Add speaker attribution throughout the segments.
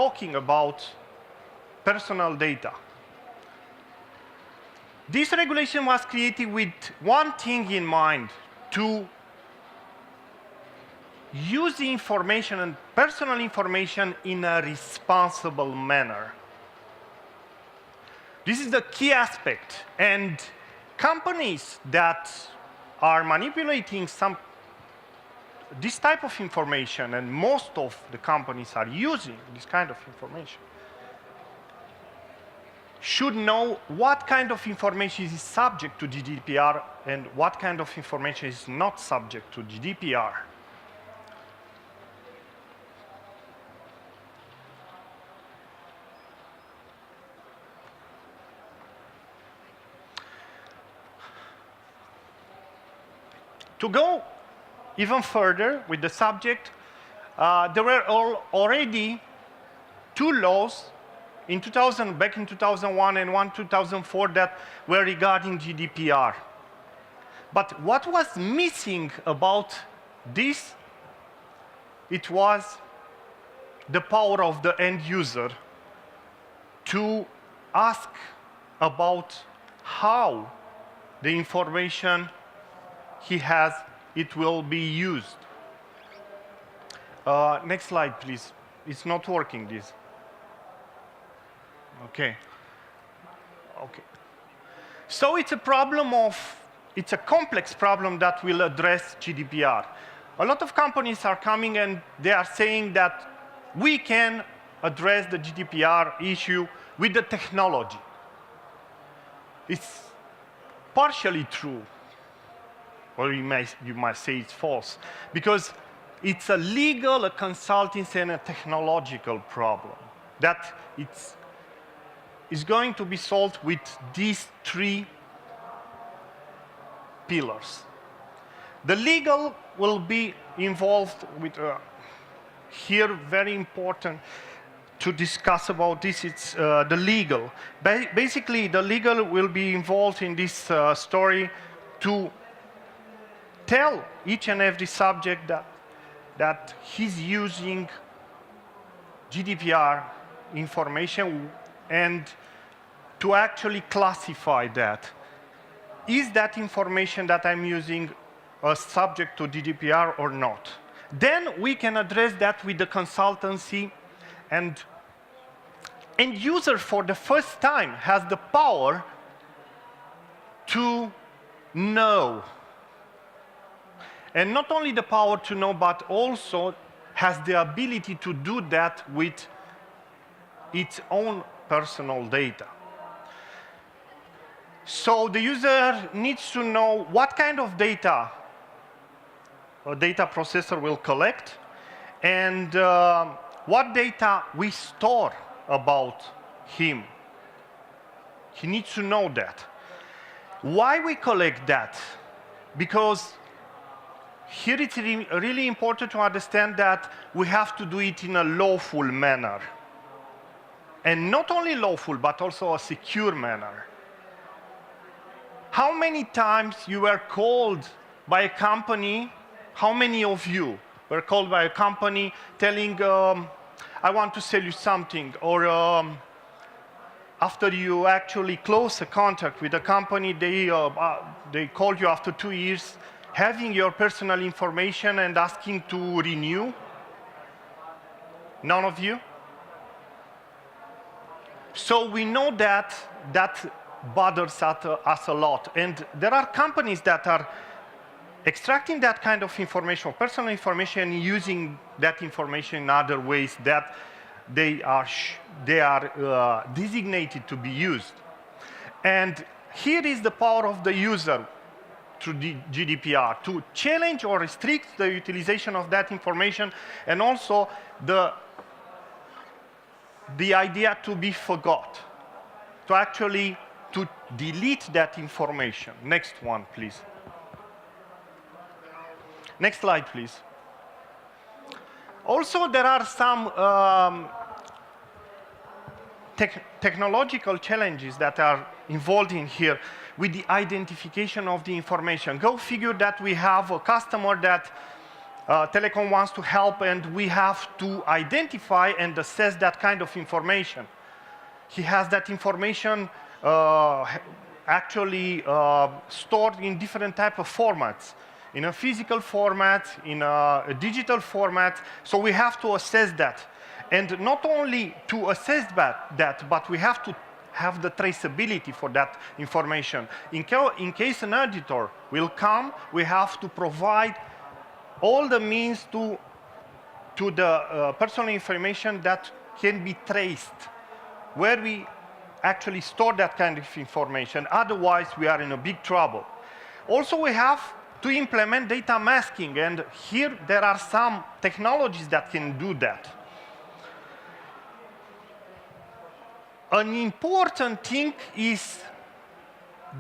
Speaker 1: talking about personal data. This regulation was created with one thing in mind: to use the information and personal information in a responsible manner. This is the key aspect, and companies that are manipulating this type of information, and most of the companies are using this kind of information, should know what kind of information is subject to GDPR and what kind of information is not subject to GDPR. To go even further with the subject, there were already two laws back in 2001 and one 2004 that were regarding GDPR. But what was missing about this, it was the power of the end user to ask about how the information he has, it will be used. Next slide, please. It's not working, this. Okay. So it's a complex problem that will address GDPR. A lot of companies are coming and they are saying that we can address the GDPR issue with the technology. It's partially true. Or you might say it's false, because it's a legal, a consultancy, and a technological problem that is going to be solved with these three pillars. The legal will be involved with, here very important to discuss about this, it's the legal. Basically, the legal will be involved in this story to tell each and every subject that he's using GDPR information, and to actually classify that. Is that information that I'm using subject to GDPR or not? Then we can address that with the consultancy, and end user for the first time has the power to know. And not only the power to know, but also has the ability to do that with its own personal data. So the user needs to know what kind of data a data processor will collect, and what data we store about him. He needs to know that. Why we collect that? Because here it's really important to understand that we have to do it in a lawful manner. And not only lawful, but also a secure manner. How many times you were called by a company, how many of you were called by a company telling, I want to sell you something, or after you actually close a contract with a company, they called you after 2 years, having your personal information and asking to renew? None of you? So we know that that bothers us a lot. And there are companies that are extracting that kind of information, personal information, and using that information in other ways that they are designated to be used. And here is the power of the user through the GDPR to challenge or restrict the utilization of that information, and also the idea to be forgot, to actually to delete that information. Next one, please. Next slide, please. Also, there are some technological challenges that are involved in here with the identification of the information. Go figure that we have a customer that Telekom wants to help, and we have to identify and assess that kind of information. He has that information actually stored in different type of formats, in a physical format, in a digital format, so we have to assess that. And not only to assess that, but we have to have the traceability for that information. In case an auditor will come, we have to provide all the means to the personal information that can be traced, where we actually store that kind of information. Otherwise, we are in a big trouble. Also, we have to implement data masking, and here there are some technologies that can do that. An important thing is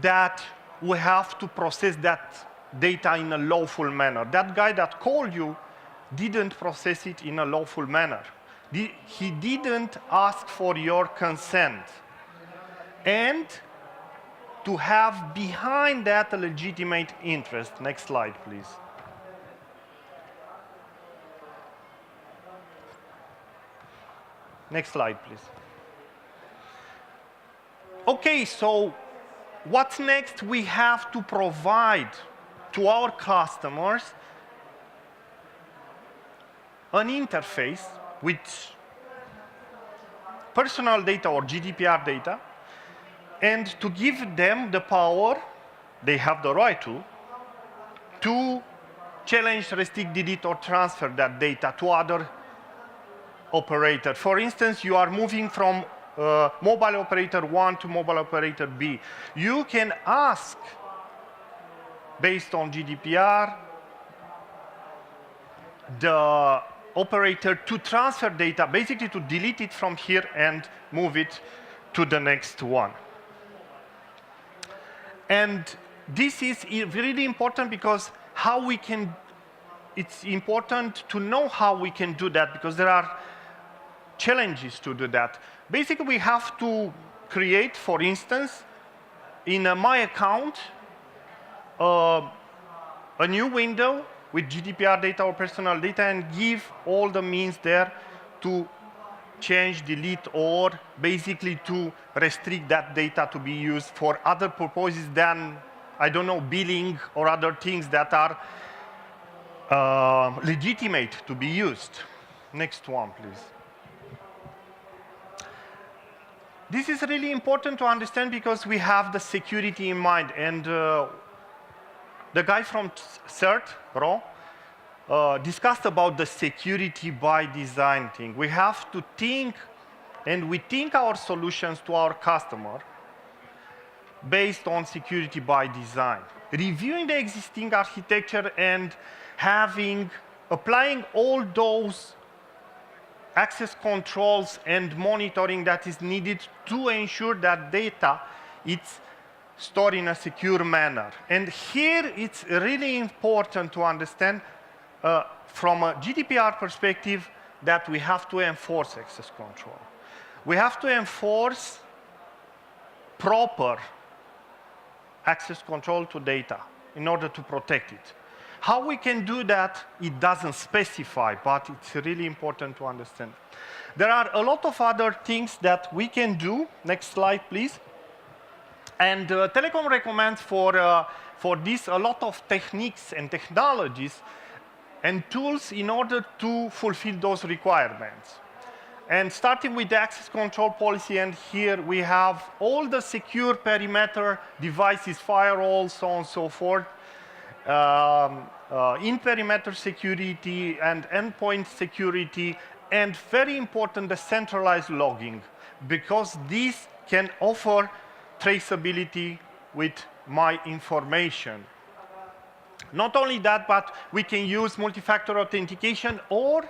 Speaker 1: that we have to process that data in a lawful manner. That guy that called you didn't process it in a lawful manner. He didn't ask for your consent. And to have behind that a legitimate interest. Next slide, please. Next slide, please. Okay, so what's next? We have to provide to our customers an interface with personal data or GDPR data, and to give them the power, they have the right to challenge, restrict, delete, or transfer that data to other operators. For instance, you are moving from mobile operator 1 to mobile operator B. You can ask, based on GDPR, the operator to transfer data, basically to delete it from here and move it to the next one. And this is really important because it's important to know how we can do that, because there are challenges to do that. Basically, we have to create, for instance, in my account, a new window with GDPR data or personal data, and give all the means there to change, delete, or basically to restrict that data to be used for other purposes than, I don't know, billing or other things that are legitimate to be used. Next one, please. This is really important to understand because we have the security in mind, and the guy from third row discussed about the security by design thing. We have to think, and we think our solutions to our customer based on security by design. Reviewing the existing architecture and applying all those access controls and monitoring that is needed to ensure that data is stored in a secure manner. And here it's really important to understand from a GDPR perspective that we have to enforce access control. We have to enforce proper access control to data in order to protect it. How we can do that, it doesn't specify, but it's really important to understand. There are a lot of other things that we can do. Next slide, please. And Telekom recommends for this a lot of techniques and technologies and tools in order to fulfill those requirements. And starting with the access control policy, and here we have all the secure perimeter devices, firewalls, so on and so forth, in perimeter security and endpoint security, and very important, the centralized logging, because this can offer traceability with my information. Not only that, but we can use multi-factor authentication or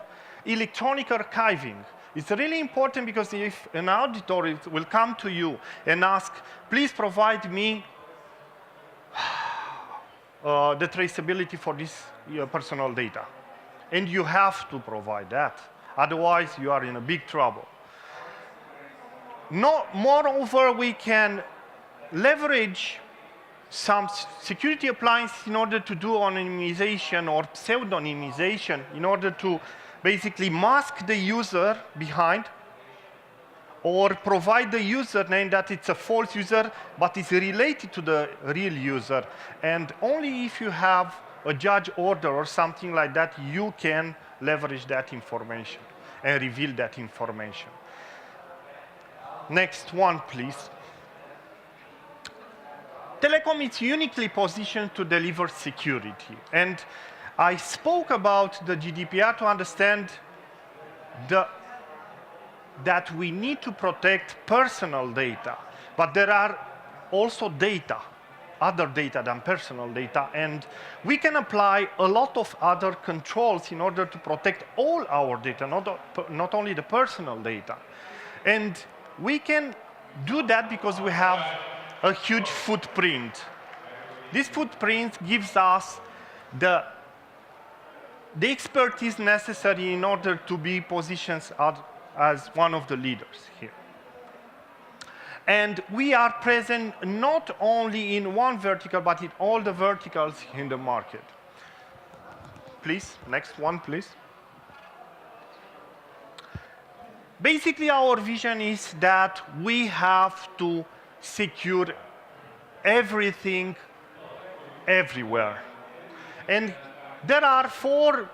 Speaker 1: electronic archiving. It's really important because if an auditor will come to you and ask, please provide me the traceability for this personal data. And you have to provide that. Otherwise, you are in a big trouble. Moreover, we can leverage some security appliance in order to do anonymization or pseudonymization in order to basically mask the user behind or provide the username that it's a false user but is related to the real user. And only if you have a judge order or something like that, you can leverage that information and reveal that information. Next one, please. Telekom is uniquely positioned to deliver security. And I spoke about the GDPR to understand that we need to protect personal data. But there are also data, other data than personal data. And we can apply a lot of other controls in order to protect all our data, not only the personal data. And we can do that because we have a huge footprint. This footprint gives us the expertise necessary in order to be positioned as one of the leaders here. And we are present not only in one vertical, but in all the verticals in the market. Please, next one, please. Basically, our vision is that we have to secure everything everywhere. And there are 4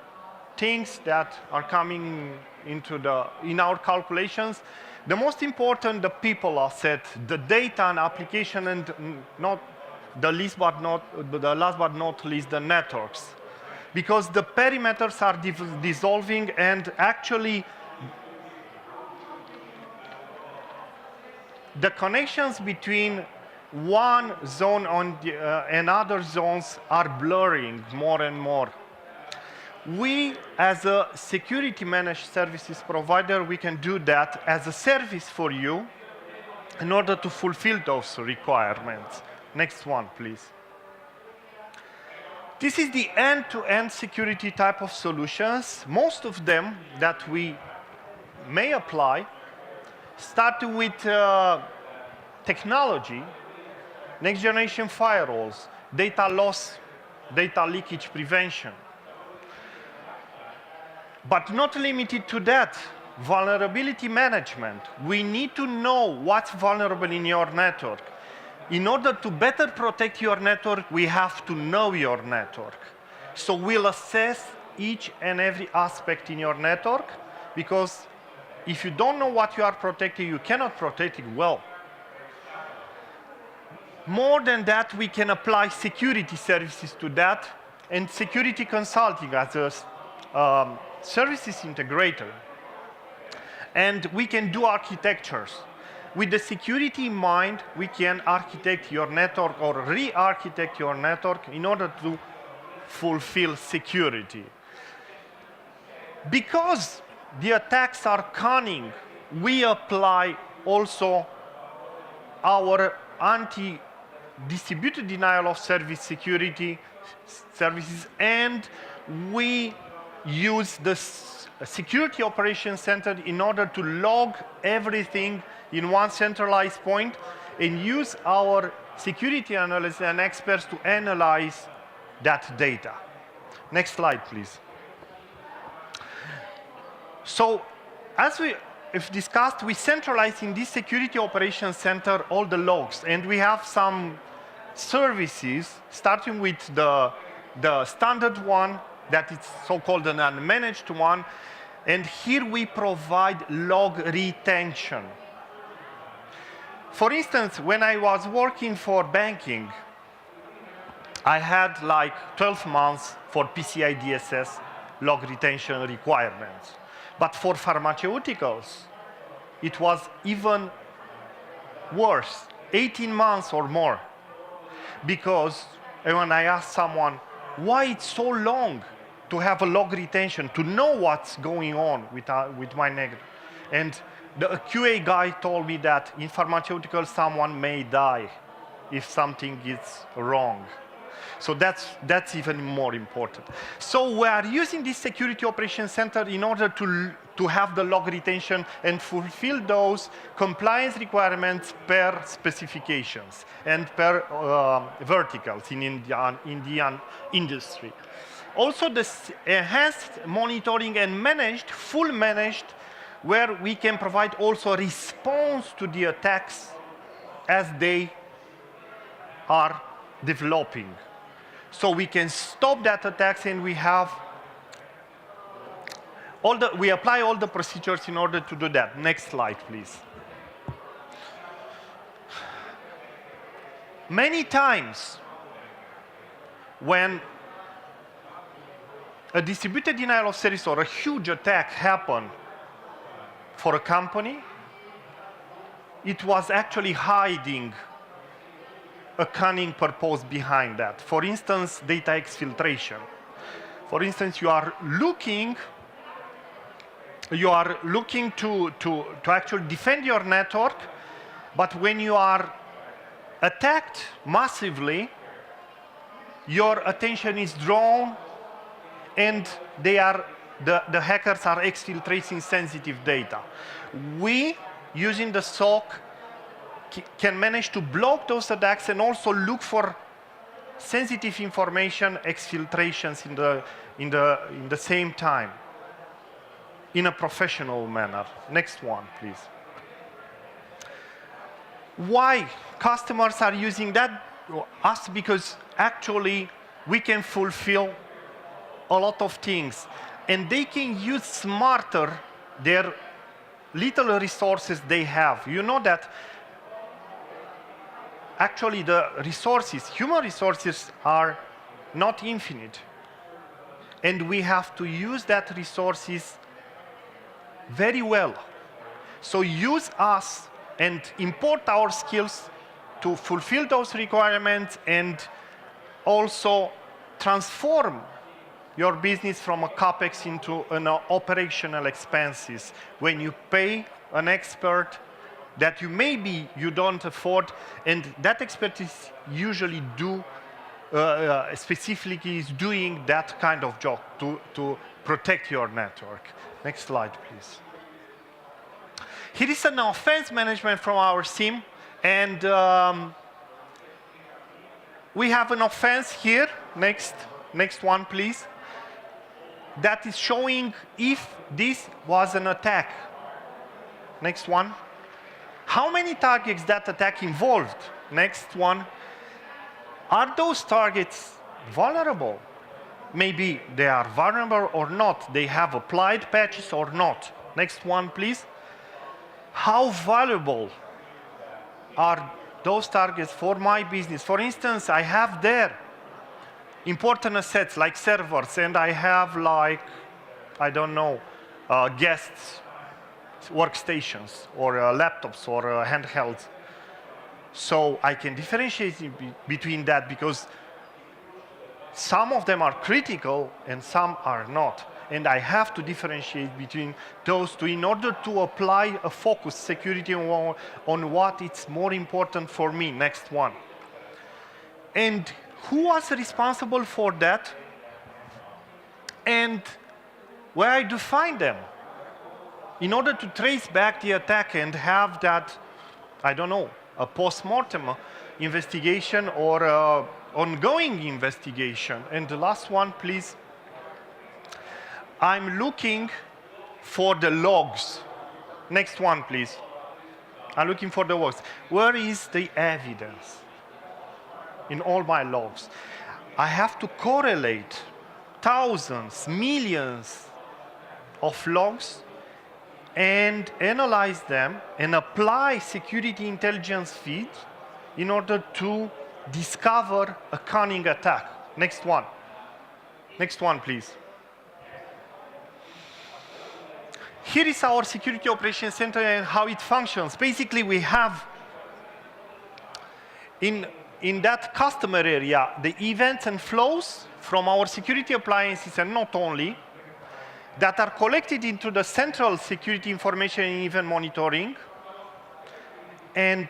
Speaker 1: things that are coming in our calculations. The most important, the people asset, the data and application, and not the last but not least, the networks. Because the perimeters are dissolving, and actually the connections between one zone and other zones are blurring more and more. We, as a security managed services provider, we can do that as a service for you in order to fulfill those requirements. Next one, please. This is the end-to-end security type of solutions, most of them that we may apply, starting with technology, next-generation firewalls, data loss, data leakage prevention. But not limited to that, vulnerability management. We need to know what's vulnerable in your network. In order to better protect your network, we have to know your network. So we'll assess each and every aspect in your network, because if you don't know what you are protecting, you cannot protect it well. More than that, we can apply security services to that, and security consulting as a services integrator. And we can do architectures. With the security in mind, we can architect your network or re-architect your network in order to fulfill security. Because the attacks are cunning, we apply also our anti-distributed denial of service security services, and we use the security operations center in order to log everything in one centralized point and use our security analysts and experts to analyze that data. Next slide, please. So, as we've discussed, we centralize in this security operations center all the logs, and we have some services, starting with the standard one, that is so-called an unmanaged one, and here we provide log retention. For instance, when I was working for banking, I had like 12 months for PCI DSS log retention requirements. But for pharmaceuticals, it was even worse, 18 months or more. Because when I asked someone, why it's so long to have a log retention, to know what's going on with my negative. And the QA guy told me that in pharmaceuticals, someone may die if something is wrong. So that's even more important. So we are using this security operations center in order to have the log retention and fulfill those compliance requirements per specifications and per verticals in Indian industry. Also, this enhanced monitoring and managed, full managed, where we can provide also response to the attacks as they are developing. So we can stop that attacks, and we have we apply all the procedures in order to do that. Next slide, please. Many times when a distributed denial of service or a huge attack happened for a company, it was actually hiding a cunning purpose behind that. For instance, data exfiltration. For instance, you are looking to actually defend your network, but when you are attacked massively, your attention is drawn, and the hackers are exfiltrating sensitive data. We, using the SOC, can manage to block those attacks and also look for sensitive information exfiltrations in the same time, in a professional manner. Next one, please. Why customers are using that? Us, because actually we can fulfill a lot of things, and they can use smarter their little resources they have. You know that actually the resources, human resources, are not infinite, and we have to use that resources very well. So use us and import our skills to fulfill those requirements, and also transform your business from a CapEx into an operational expenses. When you pay an expert that you don't afford, and that expertise usually specifically is doing that kind of job to protect your network. Next slide, please. Here is an offense management from our SIEM, and we have an offense here. Next one, please. That is showing if this was an attack. Next one. How many targets that attack involved? Next one. Are those targets vulnerable? Maybe they are vulnerable or not. They have applied patches or not. Next one, please. How valuable are those targets for my business? For instance, I have there important assets like servers, and I have like, I don't know, guests, workstations, or laptops, or handhelds. So I can differentiate between that, because some of them are critical and some are not. And I have to differentiate between those two in order to apply a focused security on what is more important for me. Next one. And who was responsible for that? And where I do find them? In order to trace back the attack and have that, I don't know, a post-mortem investigation or ongoing investigation. And the last one, please. I'm looking for the logs. Next one, please. I'm looking for the logs. Where is the evidence in all my logs? I have to correlate thousands, millions of logs and analyze them and apply security intelligence feeds in order to discover a cunning attack. Next one. Next one, please. Here is our security operations center and how it functions. Basically, we have in that customer area the events and flows from our security appliances, and not only, that are collected into the central security information and event monitoring. And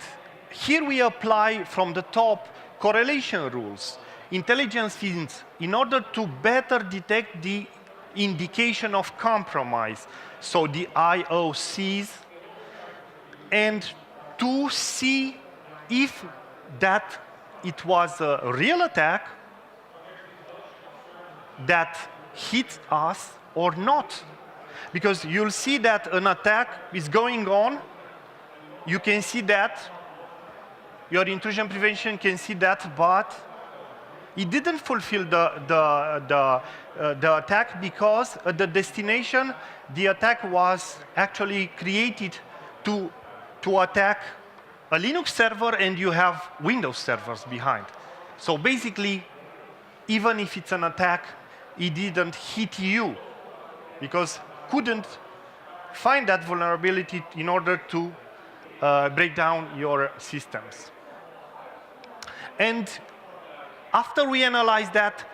Speaker 1: here we apply from the top correlation rules, intelligence feeds, in order to better detect the indication of compromise. so the IOCs, and to see if that it was a real attack that hit us or not. Because you'll see that an attack is going on, you can see that, your intrusion prevention can see that, but it didn't fulfill the attack because at the destination, the attack was actually created to attack a Linux server, and you have Windows servers behind. So basically, even if it's an attack, it didn't hit you because couldn't find that vulnerability in order to break down your systems. And after we analyze that,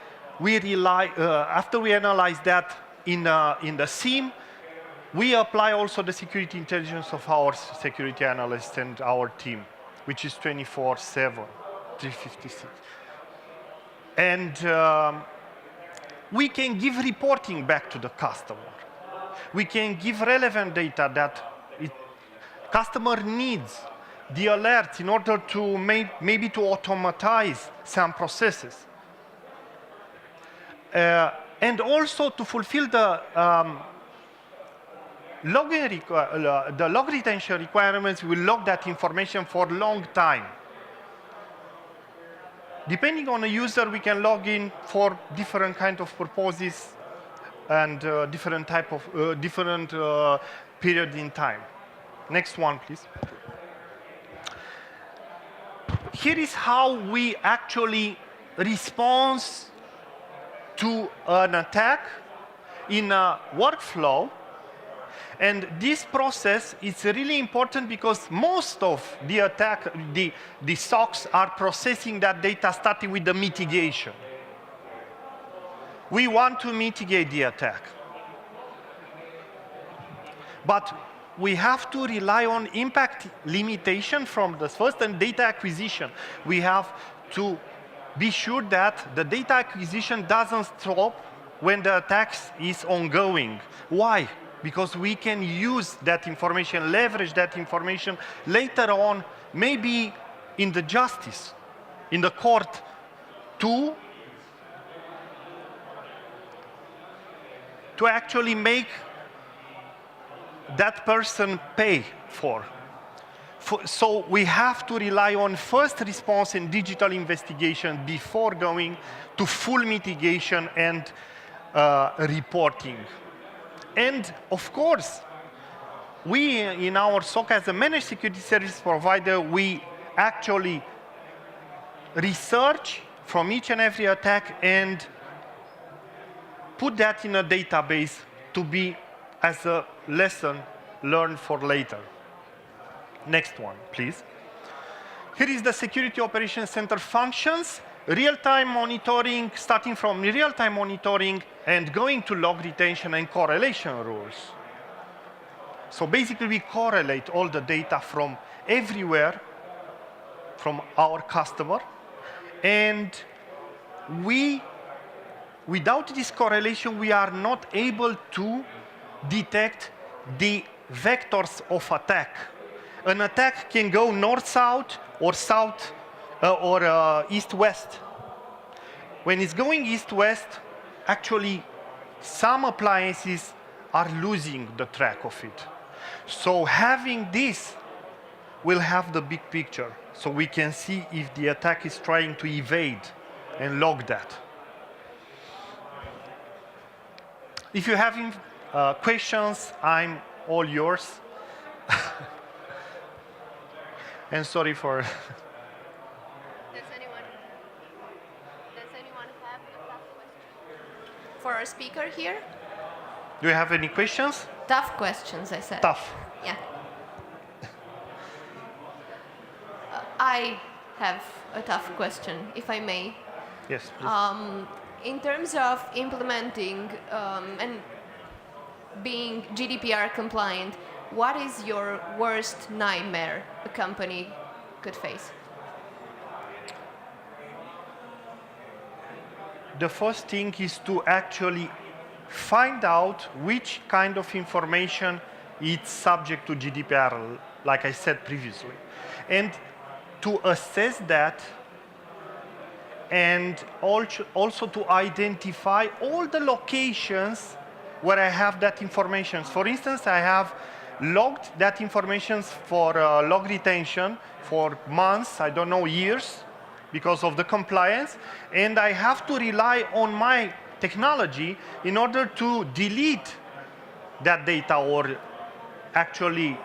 Speaker 1: after we analyze that in the SIEM, we apply also the security intelligence of our security analysts and our team, which is 24/7, 356. And we can give reporting back to the customer. We can give relevant data that customer needs, the alerts in order to maybe to automatize some processes. And also to fulfill the log retention requirements, we log that information for a long time. Depending on the user, we can log in for different kind of purposes and different type of period in time. Next one, please. Here is how we actually respond to an attack in a workflow. And this process is really important because most of the SOCs are processing that data starting with the mitigation. We want to mitigate the attack. But we have to rely on impact limitation from the first and data acquisition. We have to be sure that the data acquisition doesn't stop when the attack is ongoing. Why? Because we can use that information, leverage that information later on, maybe in the justice, in the court, to actually make that person pay for. So we have to rely on first response and digital investigation before going to full mitigation and reporting. And of course, we in our SOC as a managed security service provider, we actually research from each and every attack and put that in a database to be as a lesson learned for later. Next one, please. Here is the Security Operations Center functions, real-time monitoring, starting from real-time monitoring and going to log retention and correlation rules. So basically, we correlate all the data from everywhere, from our customer, and without this correlation, we are not able to detect the vectors of attack. An attack can go north-south or south or east-west. When it's going east-west, actually, some appliances are losing the track of it. So having this will have the big picture, so we can see if the attack is trying to evade and log that. If you have questions, I'm all yours. And sorry for...
Speaker 2: Does anyone have a tough question? For our speaker here?
Speaker 1: Do you have any questions?
Speaker 2: Tough questions, I said.
Speaker 1: Tough.
Speaker 2: Yeah. I have a tough question, if I may.
Speaker 1: Yes, please.
Speaker 2: In terms of implementing and being GDPR compliant, what is your worst nightmare a company could face?
Speaker 1: The first thing is to actually find out which kind of information is subject to GDPR, like I said previously. And to assess that, and also to identify all the locations where I have that information. For instance, I have logged that information for log retention for months, I don't know, years, because of the compliance, and I have to rely on my technology in order to delete that data or actually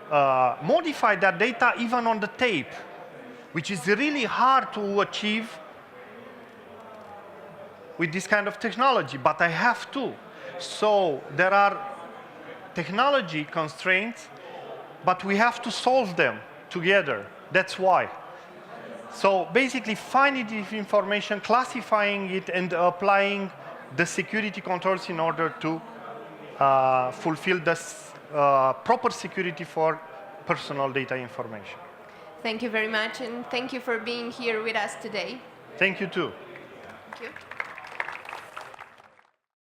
Speaker 1: modify that data even on the tape, which is really hard to achieve with this kind of technology, but I have to. So there are technology constraints, but we have to solve them together. That's why. So basically finding this information, classifying it, and applying the security controls in order to fulfill this proper security for personal data information.
Speaker 2: Thank you very much, and thank you for being here with us today.
Speaker 1: Thank you too.
Speaker 2: Thank you.